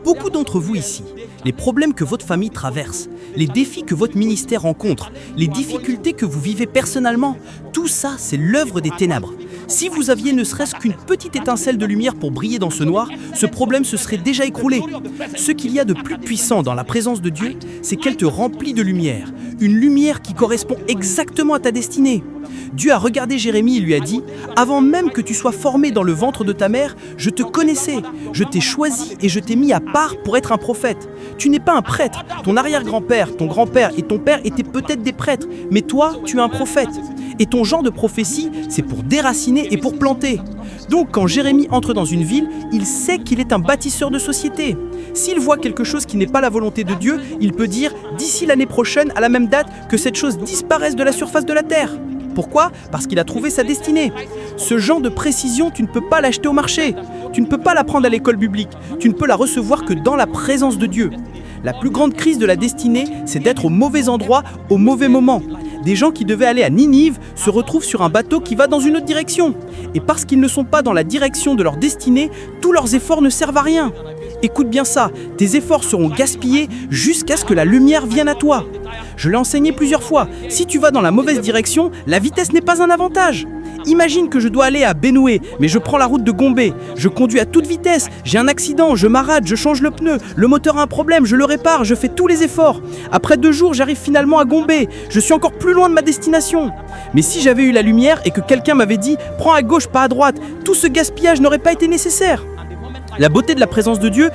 beaucoup d'entre vous ici, les problèmes que votre famille traverse, les défis que votre ministère rencontre, les difficultés que vous vivez personnellement, tout ça, c'est l'œuvre des ténèbres. Si vous aviez ne serait-ce qu'une petite étincelle de lumière pour briller dans ce noir, ce problème se serait déjà écroulé. Ce qu'il y a de plus puissant dans la présence de Dieu, c'est qu'elle te remplit de lumière, une lumière qui correspond exactement à ta destinée. Dieu a regardé Jérémie et lui a dit « Avant même que tu sois formé dans le ventre de ta mère, je te connaissais, je t'ai choisi et je t'ai mis à part pour être un prophète. Tu n'es pas un prêtre, ton arrière-grand-père, ton grand-père et ton père étaient peut-être des prêtres, mais toi, tu es un prophète. Et ton genre de prophétie, c'est pour déraciner et pour planter. Donc quand Jérémie entre dans une ville, il sait qu'il est un bâtisseur de société. S'il voit quelque chose qui n'est pas la volonté de Dieu, il peut dire d'ici l'année prochaine, à la même date, que cette chose disparaisse de la surface de la terre. Pourquoi ? Parce qu'il a trouvé sa destinée. Ce genre de précision, tu ne peux pas l'acheter au marché. Tu ne peux pas l'apprendre à l'école biblique. Tu ne peux la recevoir que dans la présence de Dieu. La plus grande crise de la destinée, c'est d'être au mauvais endroit, au mauvais moment. Des gens qui devaient aller à Ninive se retrouvent sur un bateau qui va dans une autre direction. Et parce qu'ils ne sont pas dans la direction de leur destinée, tous leurs efforts ne servent à rien. Écoute bien ça, tes efforts seront gaspillés jusqu'à ce que la lumière vienne à toi. Je l'ai enseigné plusieurs fois, si tu vas dans la mauvaise direction, la vitesse n'est pas un avantage. Imagine que je dois aller à Benoué, mais je prends la route de Gombe. Je conduis à toute vitesse, j'ai un accident, je m'arrête, je change le pneu, le moteur a un problème, je le répare, je fais tous les efforts. Après 2 jours, j'arrive finalement à Gombe. Je suis encore plus loin de ma destination. Mais si j'avais eu la lumière et que quelqu'un m'avait dit « Prends à gauche, pas à droite », tout ce gaspillage n'aurait pas été nécessaire. La beauté de la présence de Dieu